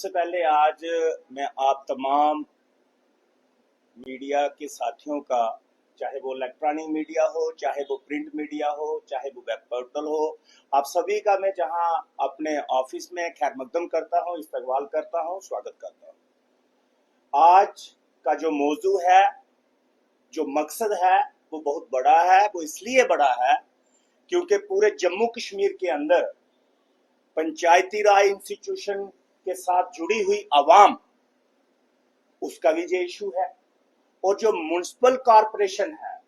सबसे पहले आज मैं आप तमाम मीडिया के साथियों का, चाहे वो इलेक्ट्रॉनिक मीडिया हो, चाहे वो प्रिंट मीडिया हो, चाहे वो वेब पोर्टल हो, आप सभी का मैं जहां अपने ऑफिस में खैर मकदम करता हूं, इस्तकबाल करता हूं, स्वागत करता हूं। आज का जो मौजू है, जो मकसद है, वो बहुत बड़ा है। वो इसलिए बड़ा है क्योंकि पूरे जम्मू कश्मीर के अंदर पंचायती राज इंस्टीट्यूशन के साथ जुड़ी हुई आवाम, उसका भी ये इशू है। और जो म्युनिसिपल कॉरपोरेशन है,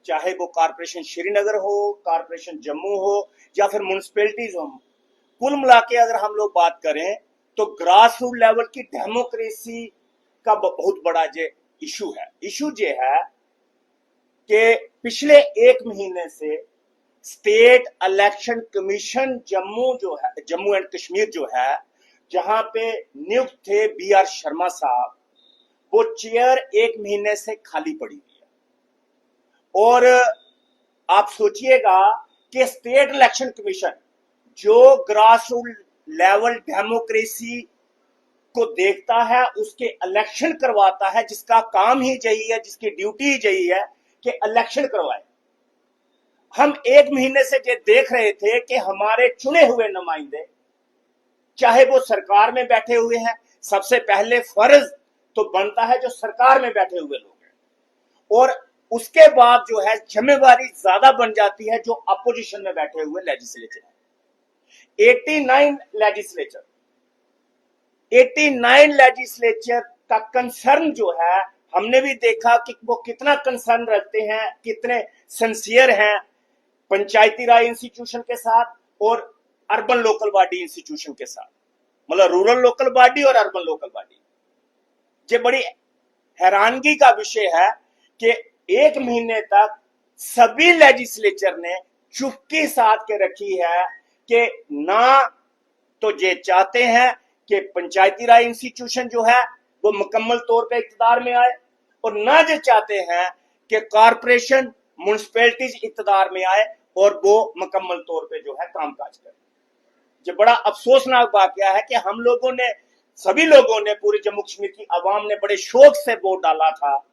चाहे वो कॉरपोरेशन श्रीनगर हो, कॉरपोरेशन जम्मू हो, या फिर म्युनिसिपैलिटीज हो, कुल मिला के अगर हम लोग बात करें तो ग्रास रूट लेवल की डेमोक्रेसी का बहुत बड़ा ये इशू है। इशू ये है कि पिछले एक महीने से state election commission Jammu and Kashmir जो है, जहां पे नियुक्त थे BR शर्मा साहब, वो चेयर एक महीने से खाली पड़ी हुई है। और आप सोचिएगा कि स्टेट इलेक्शन कमीशन जो ग्रास रूट लेवल डेमोक्रेसी को देखता है, उसके इलेक्शन करवाता है, जिसका काम ही यही है, जिसकी ड्यूटी ही यही है कि इलेक्शन करवाए। हम एक महीने से ये देख रहे थे कि हमारे चुने हुए नुमाइंदे, चाहे वो सरकार में बैठे हुए हैं, सबसे पहले फर्ज तो बनता है जो सरकार में बैठे हुए लोग हैं, और उसके बाद जो है जिम्मेवारी ज्यादा बन जाती है जो अपोजिशन में बैठे हुए लेजिस्लेचर है। 89 लेजिस्लेचर का कंसर्न जो है, हमने भी देखा कि वो कितना कंसर्न रखते हैं, कितने सिंसियर हैं पंचायती राज इंस्टीट्यूशन के साथ और अर्बन लोकल बॉडी इंस्टीट्यूशन के साथ, मतलब रूरल लोकल बॉडी और अर्बन लोकल बॉडी। ये बड़ी हैरानगी का विषय है कि एक महीने तक सभी लेजिस्लेचर ने चुप्पी साध के रखी है कि ना तो ये चाहते हैं कि पंचायती राज इंस्टीट्यूशन जो है वो मुकम्मल तौर पे इक़्तिदार में आए, और ना ये चाहते हैं कि कॉरपोरेशन म्युनिसिपैलिटीज इक़्तिदार में आए और वो मुकम्मल तौर पे जो है कामकाज करें। ये बड़ा अफसोसनाक वाकया है कि हम लोगों ने, सभी लोगों ने, पूरे जम्मू कश्मीर की आवाम ने बड़े शौक से वोट डाला था,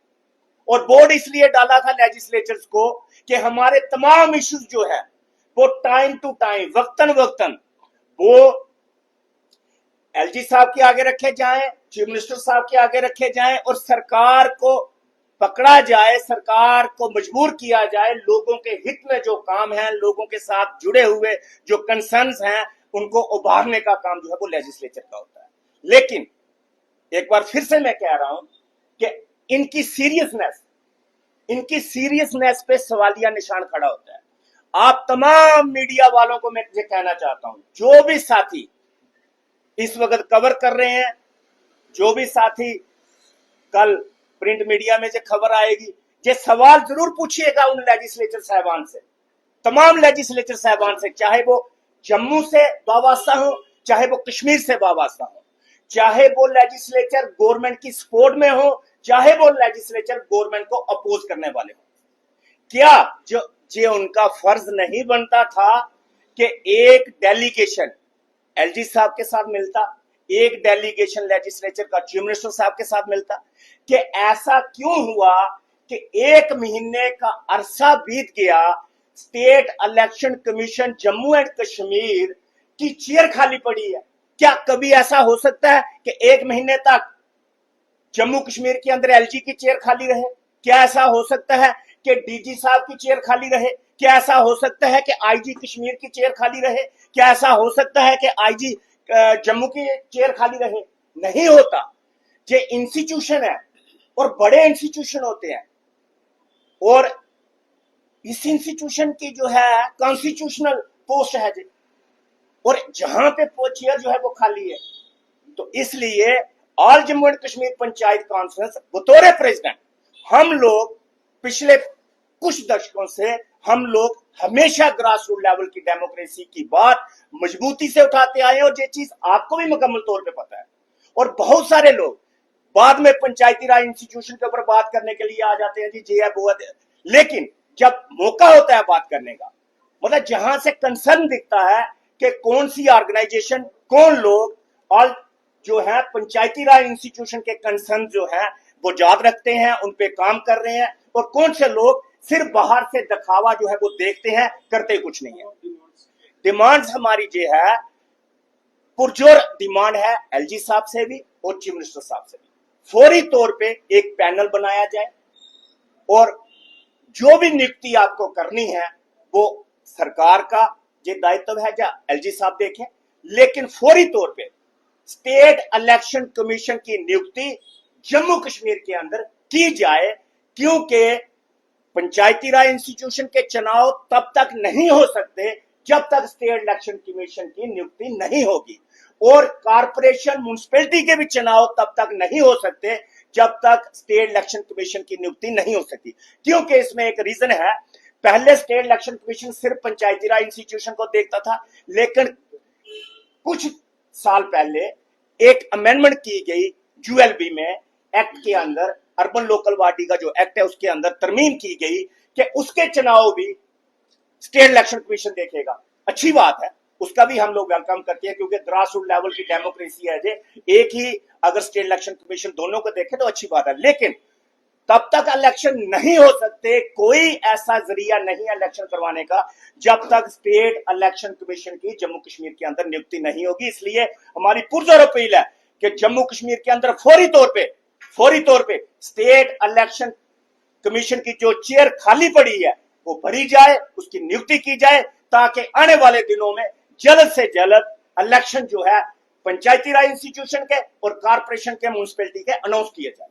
और वोट इसलिए डाला था लेजिस्लेचर्स को कि हमारे तमाम इश्यूज जो है वो टाइम टू टाइम, वक्तन वक्तन वो LG साहब के आगे रखे जाएं, चीफ मिनिस्टर साहब के आगे रखे जाएं, और सरकार को पकड़ा जाए, सरकार को मजबूर किया जाए, लोगों के हित में जो काम है, लोगों के साथ जुड़े हुए जो कंसर्न्स हैं, उनको उभारने का काम जो है वो लेजिस्लेचर का होता है। लेकिन एक बार फिर से मैं कह रहा हूं कि इनकी सीरियसनेस पे सवालिया निशान खड़ा होता है। आप तमाम मीडिया वालों को मैं ये कहना चाहता हूं, जो भी साथी इस वक्त कवर कर रहे हैं, जो भी साथी कल प्रिंट मीडिया में जो खबर आएगी, ये सवाल जरूर पूछिएगा उन लेजिस्लेचर साहबान से, तमाम लेजिस्लेचर साहबान से, चाहे वो जम्मू से वाबस्ता हो, चाहे वो कश्मीर से वाबस्ता हो, चाहे वो लेजिस्लेचर गवर्नमेंट की सपोर्ट में हो, चाहे वो लेजिस्लेचर गवर्नमेंट को अपोज करने वाले हो। क्या जो उनका फर्ज नहीं बनता था कि एक डेलीगेशन LG साहब के साथ मिलता, एक डेलीगेशन लेजिस्लेचर का चीफ मिनिस्टर साहब के साथ मिलता? कि ऐसा क्यों हुआ कि एक महीने का अरसा बीत गया, state election commission Jammu and Kashmir की चेयर खाली पड़ी है? क्या कभी ऐसा हो सकता है कि एक महीने तक जम्मू कश्मीर के अंदर LG की चेयर खाली रहे? क्या ऐसा हो सकता है कि DG साहब की चेयर खाली रहे? क्या ऐसा हो सकता है कि IG कश्मीर की चेयर खाली रहे? क्या ऐसा हो सकता है कि IG जम्मू की चेयर खाली रहे? नहीं होता। ये इंस्टीट्यूशन है और बड़े इंस्टीट्यूशन होते हैं, और इस इंस्टीट्यूशन की जो है कॉन्स्टिट्यूशनल पोस्ट है जी, और जहां पे चेयर जो है वो खाली है। तो इसलिए all Jammu and Kashmir panchayat conference बतौर प्रेसिडेंट, हम लोग पिछले कुछ दशकों से हम लोग हमेशा ग्रास रूट लेवल की डेमोक्रेसी की बात मजबूती से उठाते आए, और ये चीज आपको भी मुकम्मल तौर पे पता है। और बहुत सारे लोग बाद में पंचायती राज इंस्टीट्यूशन के ऊपर बात करने के लिए आ जाते हैं, जी ये है वो है, लेकिन जब मौका होता है बात करने का, मतलब जहां से कंसर्न दिखता है कि कौन सी ऑर्गेनाइजेशन, कौन लोग ऑल जो है पंचायती राज इंस्टीट्यूशन के कंसर्न जो है वो याद रखते हैं, उन पे काम कर रहे हैं, और कौन से लोग सिर्फ बाहर से दिखावा जो है वो देखते हैं, करते कुछ नहीं है। डिमांड्स हमारी जो है पुरजोर डिमांड है एलजी साहब से भी और चीफ मिनिस्टर साहब से भी, फौरी तौर पे एक पैनल बनाया जाए, और जो भी नियुक्ति आपको करनी है वो सरकार का ये दायित्व है, या एलजी साहब देखें, लेकिन फौरी तौर पे स्टेट इलेक्शन कमीशन की नियुक्ति जम्मू कश्मीर के अंदर की जाए, क्योंकि पंचायती राज इंस्टीट्यूशन के चुनाव तब तक नहीं हो सकते जब तक स्टेट इलेक्शन कमीशन की नियुक्ति नहीं होगी, और कारपोरेशन म्युनिसिपैलिटी के भी चुनाव तब तक नहीं हो सकते जब तक स्टेट इलेक्शन कमीशन की नियुक्ति नहीं हो सकती। क्योंकि इसमें एक रीजन है, पहले स्टेट इलेक्शन कमीशन सिर्फ पंचायती राज इंस्टीट्यूशन को देखता था, लेकिन कुछ साल पहले एक अमेंडमेंट की गई यूएलबी में, एक्ट के अंदर, अर्बन लोकल बॉडी का जो एक्ट है उसके अंदर तरमीम की गई कि उसके चुनाव भी स्टेट इलेक्शन कमीशन देखेगा। अच्छी बात है, उसका भी हम लोग वेलकम करते हैं, क्योंकि ग्रास रूट लेवल की डेमोक्रेसी है जे, एक ही अगर स्टेट इलेक्शन कमीशन दोनों को देखे तो अच्छी बात है, लेकिन तब तक इलेक्शन नहीं हो सकते, कोई ऐसा जरिया नहीं है इलेक्शन करवाने का जब तक स्टेट इलेक्शन कमीशन की जम्मू कश्मीर के अंदर नियुक्ति नहीं होगी। इसलिए हमारी पुरजोर अपील है कि जम्मू कश्मीर के अंदर फौरी तौर पे स्टेट इलेक्शन कमीशन की जो चेयर खाली पड़ी है वो भरी जाए, उसकी नियुक्ति की जाए, ताकि आने वाले दिनों में जल्द से जल्द इलेक्शन जो है पंचायती राज इंस्टीट्यूशन के और कारपोरेशन के म्युनिसिपैलिटी के अनाउंस किए जाए।